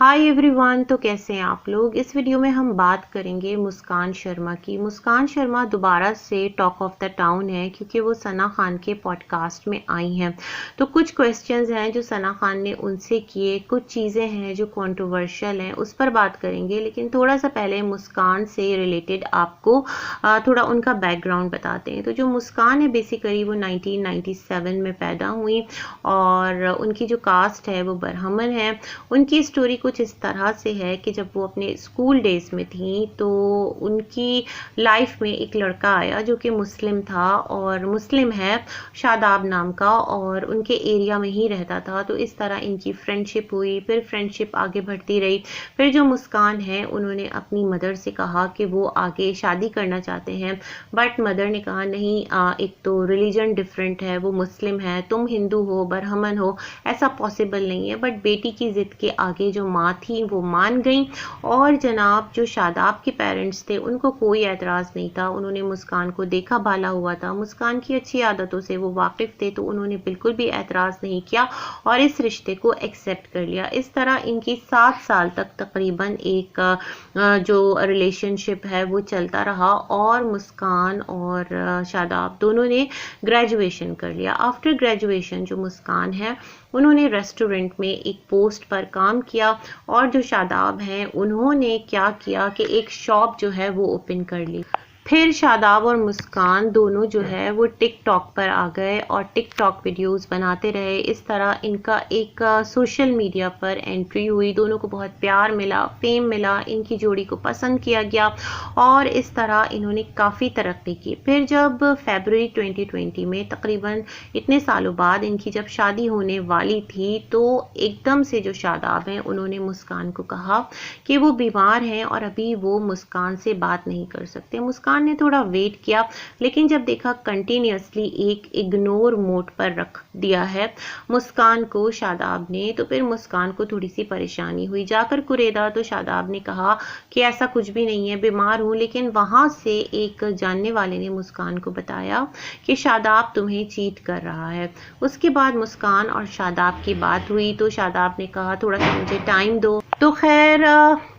Hi everyone. तो कैसे हैं आप लोग। इस वीडियो में हम बात करेंगे मुस्कान शर्मा की। मुस्कान शर्मा दोबारा से टॉक ऑफ द टाउन है क्योंकि वो सना खान के पॉडकास्ट में आई हैं। तो कुछ क्वेश्चंस हैं जो सना खान ने उनसे किए, कुछ चीज़ें हैं जो कंट्रोवर्शियल हैं, उस पर बात करेंगे। लेकिन थोड़ा सा पहले मुस्कान से रिलेटेड आपको थोड़ा उनका बैकग्राउंड बताते हैं। तो जो मुस्कान है बेसिकली वो 1997 में पैदा हुई और उनकी जो कास्ट है वो ब्राह्मण है। उनकी स्टोरी कुछ इस तरह से है कि जब वो अपने स्कूल डेज में थी तो उनकी लाइफ में एक लड़का आया जो कि मुस्लिम था और मुस्लिम है, शादाब नाम का, और उनके एरिया में ही रहता था। तो इस तरह इनकी फ्रेंडशिप हुई, फिर फ्रेंडशिप आगे बढ़ती रही। फिर जो मुस्कान है उन्होंने अपनी मदर से कहा कि वो आगे शादी करना चाहते हैं, बट मदर ने कहा नहीं, एक तो रिलीजन डिफरेंट है, वो मुस्लिम है, तुम हिंदू हो, ब्राह्मण हो, ऐसा पॉसिबल नहीं है। बट बेटी की जिद के आगे जो माँ थी वो मान गई और जनाब जो शादाब के पेरेंट्स थे उनको कोई एतराज़ नहीं था। उन्होंने मुस्कान को देखा भाला हुआ था, मुस्कान की अच्छी आदतों से वो वाकिफ थे, तो उन्होंने बिल्कुल भी एतराज़ नहीं किया और इस रिश्ते को एक्सेप्ट कर लिया। इस तरह इनकी 7 साल तक तकरीबन एक जो रिलेशनशिप है वो चलता रहा और मुस्कान और शादाब दोनों ने ग्रेजुएशन कर लिया। आफ्टर ग्रेजुएशन जो मुस्कान है उन्होंने रेस्टोरेंट में एक पोस्ट पर काम किया और जो शादाब हैं उन्होंने क्या किया कि एक शॉप जो है वो ओपन कर ली। फिर शादाब और मुस्कान दोनों जो है वो टिकटॉक पर आ गए और टिकटॉक वीडियोस बनाते रहे। इस तरह इनका एक सोशल मीडिया पर एंट्री हुई, दोनों को बहुत प्यार मिला, फेम मिला, इनकी जोड़ी को पसंद किया गया और इस तरह इन्होंने काफ़ी तरक्की की। फिर जब फरवरी 2020 में तकरीबन इतने सालों बाद इनकी जब शादी होने वाली थी तो एकदम से जो शादाब हैं उन्होंने मुस्कान को कहा कि वो बीमार हैं और अभी वो मुस्कान से बात नहीं कर सकते। मुस्कान ने थोड़ा वेट किया लेकिन जब देखा कंटिन्यूसली एक इग्नोर मोड पर रख दिया है मुस्कान को शादाब ने, तो फिर मुस्कान को थोड़ी सी परेशानी हुई। जाकर कुरेदा तो शादाब ने कहा कि ऐसा कुछ भी नहीं है, बीमार हूँ। लेकिन वहां से एक जानने वाले ने मुस्कान को बताया कि शादाब तुम्हें चीट कर रहा है। उसके बाद मुस्कान और शादाब की बात हुई तो शादाब ने कहा थोड़ा सा मुझे टाइम दो। तो खैर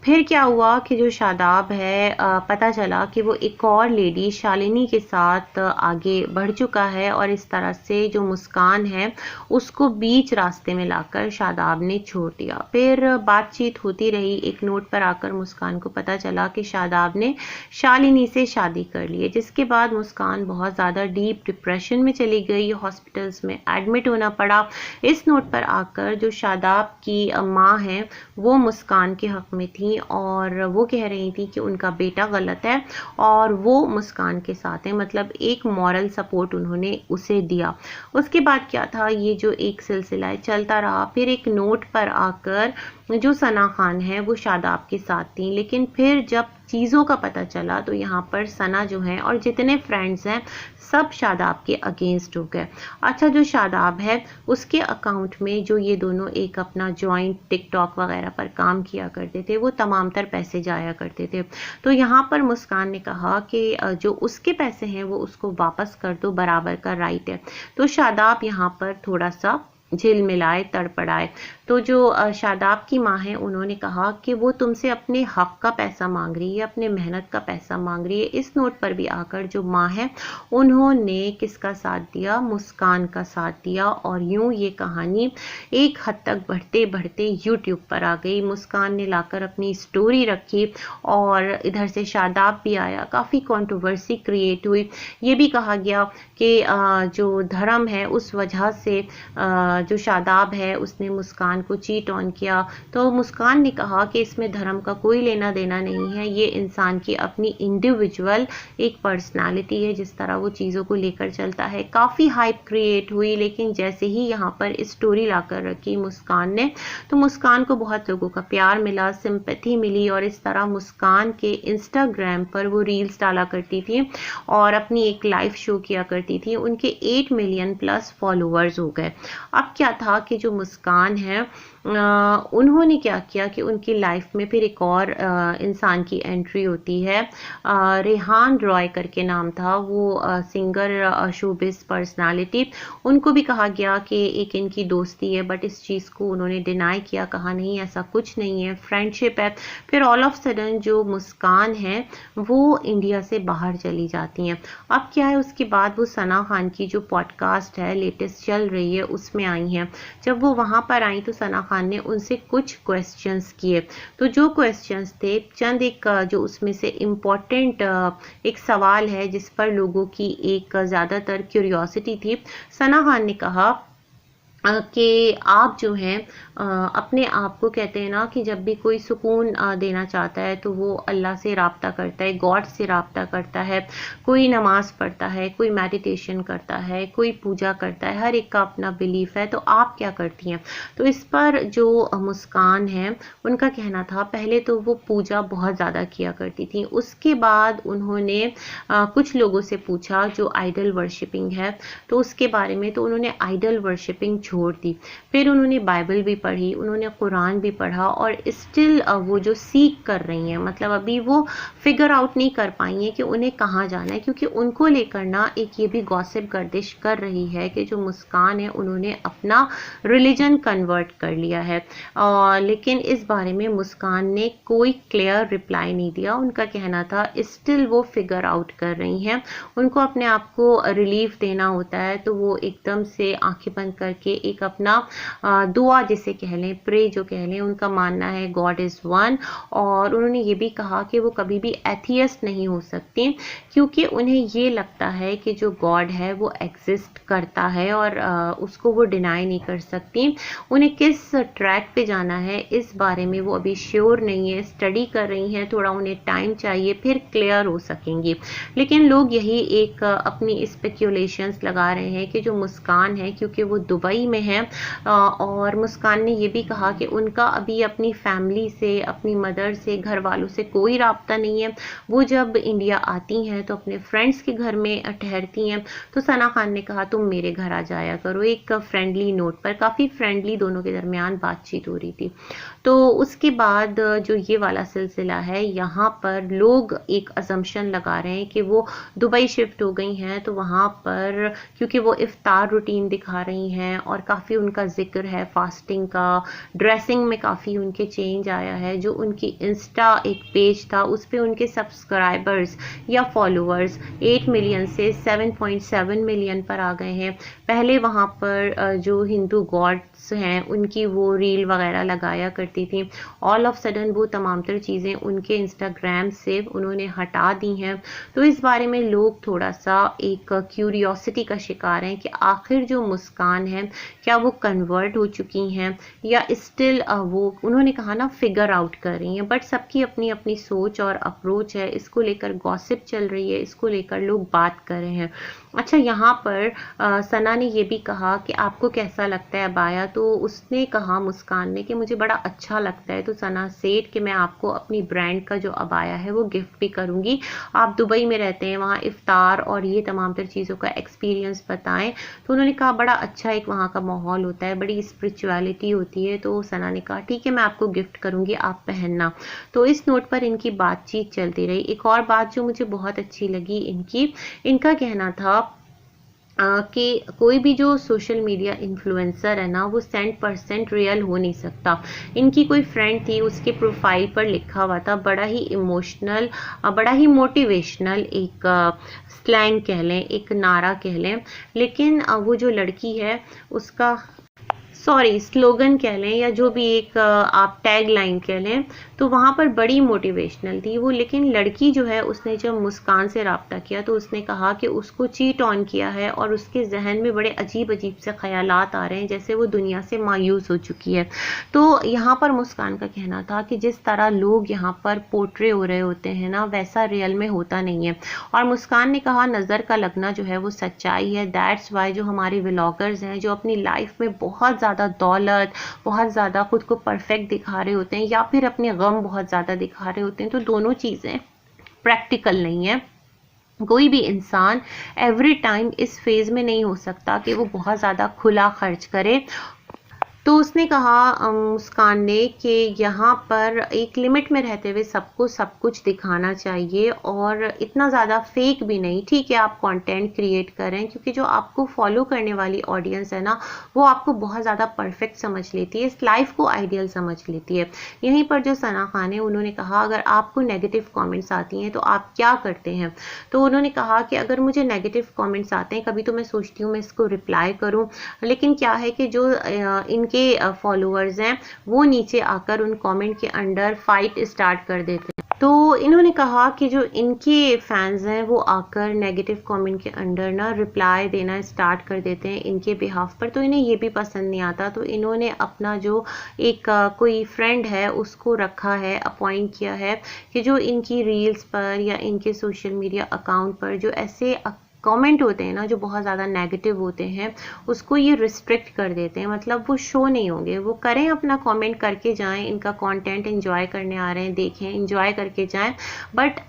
फिर क्या हुआ कि जो शादाब है पता चला कि वो एक और लेडी शालिनी के साथ आगे बढ़ चुका है और इस तरह से जो मुस्कान है उसको बीच रास्ते में लाकर शादाब ने छोड़ दिया। फिर बातचीत होती रही, एक नोट पर आकर मुस्कान को पता चला कि शादाब ने शालिनी से शादी कर ली है, जिसके बाद मुस्कान बहुत ज़्यादा डीप डिप्रेशन में चली गई, हॉस्पिटल्स में एडमिट होना पड़ा। इस नोट पर आकर जो शादाब की माँ है वो मुस्कान के हक में थी और वो कह रही थी कि उनका बेटा गलत है और वो मुस्कान के साथ है, मतलब एक मॉरल सपोर्ट उन्होंने उसे दिया। उसके बाद क्या था, ये जो एक सिलसिला चलता रहा। फिर एक नोट पर आकर जो सना खान है वो शादाब के साथ थी, लेकिन फिर जब चीज़ों का पता चला तो यहाँ पर सना जो है और जितने फ्रेंड्स हैं सब शादाब के अगेंस्ट हो गए। अच्छा, जो शादाब है उसके अकाउंट में जो ये दोनों एक अपना जॉइंट टिकटॉक वगैरह पर काम किया करते थे वो तमाम तर पैसे जाया करते थे। तो यहाँ पर मुस्कान ने कहा कि जो उसके पैसे हैं वो उसको वापस कर दो, बराबर का राइट है। तो शादाब यहाँ पर थोड़ा सा झिलमिलाए, तड़पड़ाए। तो जो शादाब की माँ है उन्होंने कहा कि वो तुमसे अपने हक का पैसा मांग रही है, अपने मेहनत का पैसा मांग रही है। इस नोट पर भी आकर जो माँ है उन्होंने किसका साथ दिया, मुस्कान का साथ दिया और यूं ये कहानी एक हद तक बढ़ते बढ़ते यूट्यूब पर आ गई। मुस्कान ने लाकर अपनी स्टोरी रखी और इधर से शादाब भी आया, काफ़ी कंट्रोवर्सी क्रिएट हुई। ये भी कहा गया कि जो धर्म है उस वजह से जो शादाब है उसने मुस्कान को चीट ऑन किया। तो मुस्कान ने कहा कि इसमें धर्म का कोई लेना देना नहीं है, ये इंसान की अपनी इंडिविजुअल एक पर्सनालिटी है, जिस तरह वो चीज़ों को लेकर चलता है। काफ़ी हाइप क्रिएट हुई, लेकिन जैसे ही यहाँ पर स्टोरी लाकर रखी मुस्कान ने तो मुस्कान को बहुत लोगों का प्यार मिला, सिंपैथी मिली और इस तरह मुस्कान के इंस्टाग्राम पर वो रील्स डाला करती थी और अपनी एक लाइव शो किया करती थी। उनके 8 मिलियन प्लस फॉलोअर्स हो गए। अब क्या था कि जो मुस्कान है उन्होंने क्या किया कि उनकी लाइफ में फिर एक और इंसान की एंट्री होती है। रेहान रॉय करके नाम था, वो सिंगर, शोबिस पर्सनालिटी। उनको भी कहा गया कि एक इनकी दोस्ती है, बट इस चीज़ को उन्होंने डिनाई किया, कहा नहीं ऐसा कुछ नहीं है, फ्रेंडशिप है। फिर ऑल ऑफ सडन जो मुस्कान है वो इंडिया से बाहर चली जाती हैं। अब क्या है, उसके बाद वो सना खान की जो पॉडकास्ट है लेटेस्ट चल रही है उसमें आई हैं। जब वो वहाँ पर आई तो सना खान ने उनसे कुछ क्वेश्चंस किए। तो जो क्वेश्चंस थे, चंद एक जो उसमें से इम्पोर्टेंट एक सवाल है जिस पर लोगों की एक ज़्यादातर क्यूरियोसिटी थी। सना खान ने कहा कि आप जो हैं अपने आप को कहते हैं ना कि जब भी कोई सुकून देना चाहता है तो वो अल्लाह से राब्ता करता है, गॉड से राब्ता करता है। कोई नमाज पढ़ता है, कोई मेडिटेशन करता है, कोई पूजा करता है, हर एक का अपना बिलीफ है। तो आप क्या करती हैं? तो इस पर जो मुस्कान है उनका कहना था, पहले तो वो पूजा बहुत ज़्यादा किया करती थी, उसके बाद उन्होंने कुछ लोगों से पूछा जो आइडल वर्शिपिंग है तो उसके बारे में, तो उन्होंने आइडल वर्शिपिंग छोड़ दी। फिर उन्होंने बाइबल भी पढ़ी, उन्होंने कुरान भी पढ़ा, और स्टिल वो जो सीख कर रही हैं, मतलब अभी वो फिगर आउट नहीं कर पाई हैं कि उन्हें कहाँ जाना है, क्योंकि उनको लेकर ना एक ये भी गॉसिप गर्दिश कर रही है कि जो मुस्कान है उन्होंने अपना रिलीजन कन्वर्ट कर लिया है। लेकिन इस बारे में मुस्कान ने कोई क्लियर रिप्लाई नहीं दिया। उनका कहना था स्टिल वो फिगर आउट कर रही हैं, उनको अपने आप को रिलीफ देना होता है तो वो एकदम से आंखें बंद करके एक अपना दुआ जिसे कह लें, प्रे जो कह लें, उनका मानना है गॉड इज़ वन। और उन्होंने ये भी कहा कि वो कभी भी एथियस्ट नहीं हो सकती, क्योंकि उन्हें ये लगता है कि जो गॉड है वो एग्जिस्ट करता है और उसको वो डिनाई नहीं कर सकती। उन्हें किस ट्रैक पे जाना है इस बारे में वो अभी श्योर नहीं है, स्टडी कर रही हैं, थोड़ा उन्हें टाइम चाहिए, फिर क्लियर हो सकेंगी। लेकिन लोग यही एक अपनी स्पेक्यूलेशंस लगा रहे हैं कि जो मुस्कान है, क्योंकि वो दुबई में है, और मुस्कान ने ये भी कहा कि उनका अभी अपनी फैमिली से, अपनी मदर से, घर वालों से कोई राब्ता नहीं है। वो जब इंडिया आती हैं तो अपने फ्रेंड्स के घर में ठहरती हैं। तो सना खान ने कहा तुम मेरे घर आ जाया करो, एक फ्रेंडली नोट पर, काफ़ी फ्रेंडली दोनों के दरमियान बातचीत हो रही थी। तो उसके बाद जो ये वाला सिलसिला है, यहाँ पर लोग एक असम्पशन लगा रहे हैं कि वो दुबई शिफ्ट हो गई हैं, तो वहाँ पर क्योंकि वो इफ्तार रूटीन दिखा रही हैं और काफ़ी उनका जिक्र है फास्टिंग का, ड्रेसिंग में काफ़ी उनके चेंज आया है। जो उनकी इंस्टा एक पेज था उस पर उनके सब्सक्राइबर्स या फॉलोअर्स 8 मिलियन से 7.7 मिलियन पर आ गए हैं। पहले वहाँ पर जो हिंदू गॉड्स हैं उनकी वो रील वगैरह लगाया करती थी, ऑल ऑफ सडन वो तमाम तर चीज़ें उनके इंस्टाग्राम से उन्होंने हटा दी हैं। तो इस बारे में लोग थोड़ा सा एक क्यूरियोसिटी का शिकार हैं कि आखिर जो मुस्कान है क्या वो कन्वर्ट हो चुकी हैं या स्टिल वो, उन्होंने कहा ना, फिगर आउट कर रही हैं। बट सबकी अपनी अपनी सोच और अप्रोच है, इसको लेकर गॉसिप चल रही है, इसको लेकर लोग बात कर रहे हैं। अच्छा, यहाँ पर सना ने ये भी कहा कि आपको कैसा लगता है अबाया, तो उसने कहा मुस्कान ने कि मुझे बड़ा अच्छा लगता है। तो सना सेठ कि मैं आपको अपनी ब्रांड का जो अबाया है वो गिफ्ट भी करूँगी, आप दुबई में रहते हैं, वहाँ इफ्तार और ये तमाम तर चीज़ों का एक्सपीरियंस बताएं। तो उन्होंने कहा बड़ा अच्छा एक वहाँ का माहौल होता है, बड़ी स्पिरिचुअलिटी होती है। तो सना ने कहा ठीक है मैं आपको गिफ्ट करूँगी, आप पहनना। तो इस नोट पर इनकी बातचीत चलती रही। एक और बात जो मुझे बहुत अच्छी लगी इनका कहना था कि कोई भी जो सोशल मीडिया इन्फ्लुएंसर है ना वो 100% रियल हो नहीं सकता। इनकी कोई फ्रेंड थी, उसके प्रोफाइल पर लिखा हुआ था बड़ा ही इमोशनल, बड़ा ही मोटिवेशनल एक स्लैंग कह लें, एक नारा कह लें। लेकिन वो जो लड़की है उसका स्लोगन कह लें या जो भी एक आप टैग लाइन कह लें, तो वहाँ पर बड़ी मोटिवेशनल थी वो। लेकिन लड़की जो है उसने जब मुस्कान से रब्ता किया तो उसने कहा कि उसको चीट ऑन किया है और उसके जहन में बड़े अजीब अजीब से ख्यालात आ रहे हैं, जैसे वो दुनिया से मायूस हो चुकी है। तो यहाँ पर मुस्कान का कहना था कि जिस तरह लोग यहाँ पर पोर्ट्रे हो रहे होते हैं ना, वैसा रियल में होता नहीं है। और मुस्कान ने कहा नज़र का लगना जो है वो सच्चाई है। दैट्स वाई जो हमारे व्लॉगर्स हैं जो अपनी लाइफ में बहुत ज़्यादा दौलत, बहुत ज़्यादा खुद को परफेक्ट दिखा रहे होते हैं या फिर अपने गम बहुत ज़्यादा दिखा रहे होते हैं, तो दोनों चीज़ें प्रैक्टिकल नहीं है। कोई भी इंसान एवरी टाइम इस फेज़ में नहीं हो सकता कि वो बहुत ज़्यादा खुला खर्च करे। तो उसने कहा मुस्कान ने कि यहाँ पर एक लिमिट में रहते हुए सबको सब कुछ दिखाना चाहिए और इतना ज़्यादा फेक भी नहीं। ठीक है, आप कंटेंट क्रिएट करें, क्योंकि जो आपको फॉलो करने वाली ऑडियंस है ना, वो आपको बहुत ज़्यादा परफेक्ट समझ लेती है, इस लाइफ को आइडियल समझ लेती है। यहीं पर जो सना खान है उन्होंने कहा अगर आपको नेगेटिव कमेंट्स आती हैं तो आप क्या करते हैं। तो उन्होंने कहा कि अगर मुझे नेगेटिव कमेंट्स आते हैं कभी तो मैं सोचती हूँ मैं इसको रिप्लाई करूँ, लेकिन क्या है कि जो इनके फॉलोअर्स हैं वो नीचे आकर उन कमेंट के अंडर फाइट स्टार्ट कर देते हैं। तो इन्होंने कहा कि जो इनके फैंस हैं वो आकर नेगेटिव कमेंट के अंडर ना रिप्लाई देना स्टार्ट कर देते हैं इनके बिहाफ पर, तो इन्हें ये भी पसंद नहीं आता। तो इन्होंने अपना जो एक कोई फ्रेंड है उसको रखा है, अपॉइंट किया है कि जो इनकी रील्स पर या इनके सोशल मीडिया अकाउंट पर जो ऐसे कमेंट होते हैं ना जो बहुत ज़्यादा नेगेटिव होते हैं उसको ये रिस्ट्रिक्ट कर देते हैं, मतलब वो शो नहीं होंगे। वो करें अपना कमेंट करके जाएं, इनका कंटेंट एंजॉय करने आ रहे हैं देखें, एंजॉय करके जाएं, बट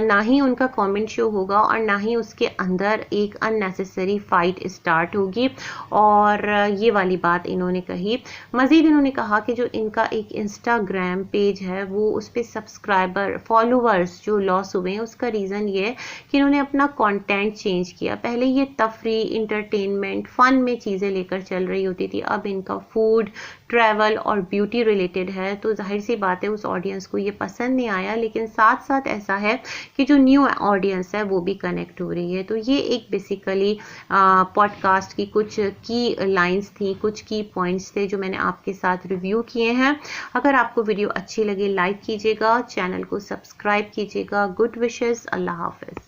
ना ही उनका कमेंट शो होगा और ना ही उसके अंदर एक अननेसेसरी फाइट स्टार्ट होगी। और ये वाली बात इन्होंने कही। मज़ीद इन्होंने कहा कि जो इनका एक इंस्टाग्राम पेज है वो उस पर सब्सक्राइबर फॉलोअर्स जो लॉस हुए हैं उसका रीज़न ये है कि इन्होंने अपना कंटेंट चेंज किया। पहले ये तफरी, इंटरटेनमेंट, फन में चीज़ें लेकर चल रही होती थी, अब इनका फूड, ट्रैवल और ब्यूटी रिलेटेड है। तो जाहिर सी बात है उस ऑडियंस को ये पसंद नहीं आया, लेकिन साथ साथ ऐसा है कि जो न्यू ऑडियंस है वो भी कनेक्ट हो रही है। तो ये एक बेसिकली पॉडकास्ट की कुछ की लाइंस थी, कुछ की पॉइंट्स थे जो मैंने आपके साथ रिव्यू किए हैं। अगर आपको वीडियो अच्छी लगे लाइक कीजिएगा, चैनल को सब्सक्राइब कीजिएगा। गुड विशेस, अल्लाह हाफिज़।